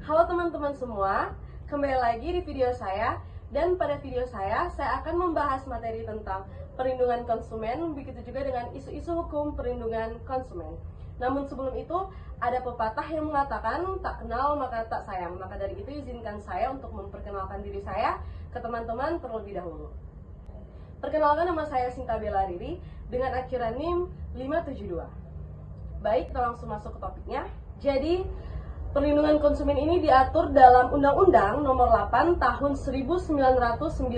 Halo teman-teman semua, kembali lagi di video saya. Dan pada video saya akan membahas materi tentang perlindungan konsumen, begitu juga dengan isu-isu hukum perlindungan konsumen. Namun sebelum itu, ada pepatah yang mengatakan, tak kenal maka tak sayang. Maka dari itu izinkan saya untuk memperkenalkan diri saya ke teman-teman terlebih dahulu. Perkenalkan, nama saya Sinta Bella Riri dengan akhiran NIM 572. Baik, kita langsung masuk ke topiknya. Jadi, perlindungan konsumen ini diatur dalam Undang-Undang Nomor 8 Tahun 1999.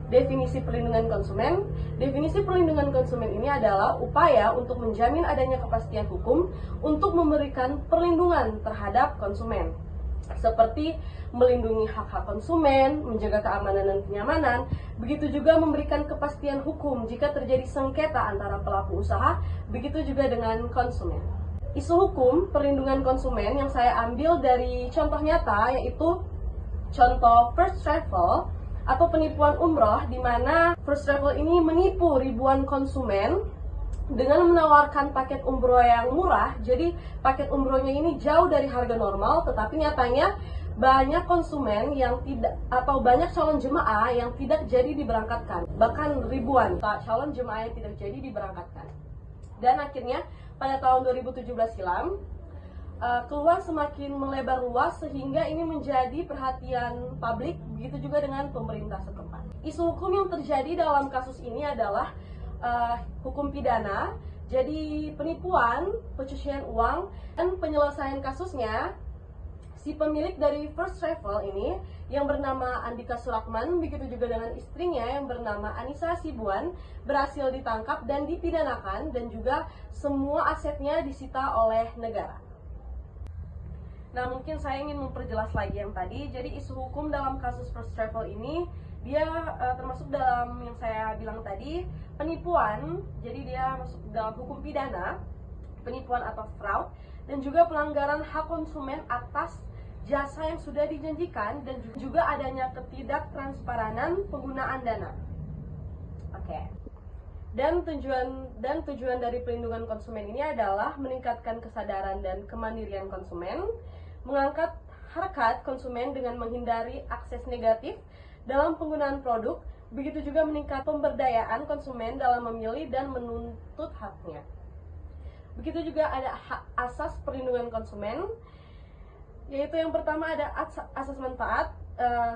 Definisi perlindungan konsumen. Definisi perlindungan konsumen ini adalah upaya untuk menjamin adanya kepastian hukum untuk memberikan perlindungan terhadap konsumen, seperti melindungi hak-hak konsumen, menjaga keamanan dan kenyamanan, begitu juga memberikan kepastian hukum jika terjadi sengketa antara pelaku usaha, begitu juga dengan konsumen. Isu hukum perlindungan konsumen yang saya ambil dari contoh nyata, yaitu contoh First Travel atau penipuan umroh, di mana First Travel ini menipu ribuan konsumen dengan menawarkan paket umroh yang murah. Jadi paket umrohnya ini jauh dari harga normal, tetapi nyatanya banyak konsumen yang tidak, atau banyak calon jemaah yang tidak jadi diberangkatkan. Bahkan ribuan calon jemaah yang tidak jadi diberangkatkan. Dan akhirnya pada tahun 2017 silam, keluar semakin melebar luas sehingga ini menjadi perhatian publik, begitu juga dengan pemerintah setempat. Isu hukum yang terjadi dalam kasus ini adalah hukum pidana. Jadi penipuan, pencucian uang, dan penyelesaian kasusnya, si pemilik dari First Travel ini yang bernama Andika Surakman, begitu juga dengan istrinya yang bernama Anissa Hasibuan, berhasil ditangkap dan dipidanakan, dan juga semua asetnya disita oleh negara. Nah, mungkin saya ingin memperjelas lagi yang tadi. Jadi isu hukum dalam kasus First Travel ini, dia termasuk dalam yang saya bilang tadi, penipuan. Jadi dia masuk dalam hukum pidana, penipuan atau fraud, dan juga pelanggaran hak konsumen atas jasa yang sudah dijanjikan, dan juga adanya ketidaktransparan penggunaan dana. Oke. Dan tujuan dari perlindungan konsumen ini adalah meningkatkan kesadaran dan kemandirian konsumen, mengangkat harkat konsumen dengan menghindari akses negatif dalam penggunaan produk, begitu juga meningkatkan pemberdayaan konsumen dalam memilih dan menuntut haknya. Begitu juga ada asas perlindungan konsumen, yaitu yang pertama ada asas manfaat.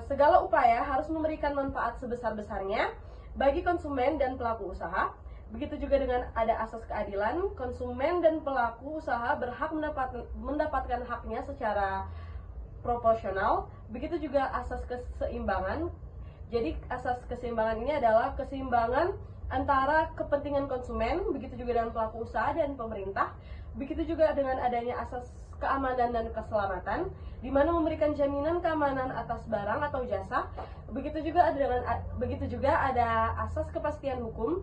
Segala upaya harus memberikan manfaat sebesar-besarnya bagi konsumen dan pelaku usaha. Begitu juga dengan ada asas keadilan, konsumen dan pelaku usaha berhak mendapatkan haknya secara proporsional. Begitu juga asas keseimbangan. Jadi asas keseimbangan ini adalah keseimbangan antara kepentingan konsumen, begitu juga dengan pelaku usaha dan pemerintah. Begitu juga dengan adanya asas keamanan dan keselamatan, di mana memberikan jaminan keamanan atas barang atau jasa. Begitu juga ada asas kepastian hukum,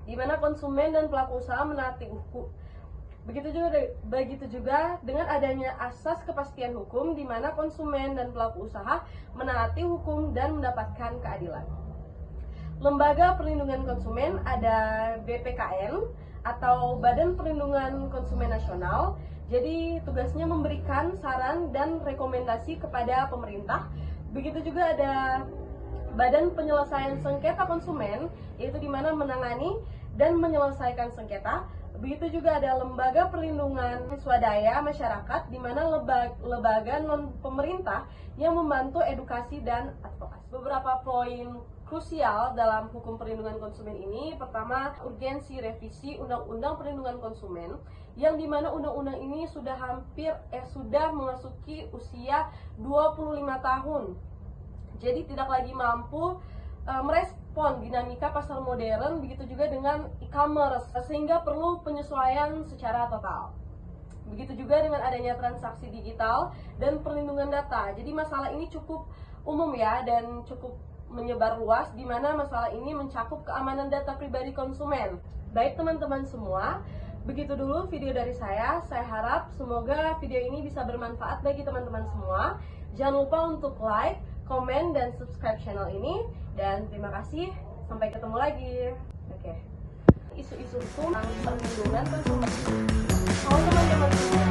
di mana konsumen dan pelaku usaha menaati hukum. Begitu juga dengan adanya asas kepastian hukum, di mana konsumen dan pelaku usaha menaati hukum dan mendapatkan keadilan. Lembaga perlindungan konsumen ada BPKN atau Badan Perlindungan Konsumen Nasional. Jadi tugasnya memberikan saran dan rekomendasi kepada pemerintah. Begitu juga ada Badan Penyelesaian Sengketa Konsumen, yaitu di mana menangani dan menyelesaikan sengketa. Begitu juga ada Lembaga Perlindungan Swadaya Masyarakat, di mana lembaga non pemerintah yang membantu edukasi dan advokasi. Beberapa poin krusial dalam hukum perlindungan konsumen ini. Pertama, urgensi revisi Undang-Undang Perlindungan Konsumen, yang dimana undang-undang ini sudah memasuki usia 25 tahun. Jadi tidak lagi mampu merespon dinamika pasar modern, begitu juga dengan e-commerce, sehingga perlu penyesuaian secara total. Begitu juga dengan adanya transaksi digital dan perlindungan data. Jadi masalah ini cukup umum ya, dan cukup menyebar luas, di mana masalah ini mencakup keamanan data pribadi konsumen. Baik teman-teman semua, begitu dulu video dari saya. Saya harap semoga video ini bisa bermanfaat bagi teman-teman semua. Jangan lupa untuk like, komen, dan subscribe channel ini. Dan terima kasih, sampai ketemu lagi. Oke. Isu-isu hukum perlindungan konsumen. Halo teman-teman semua.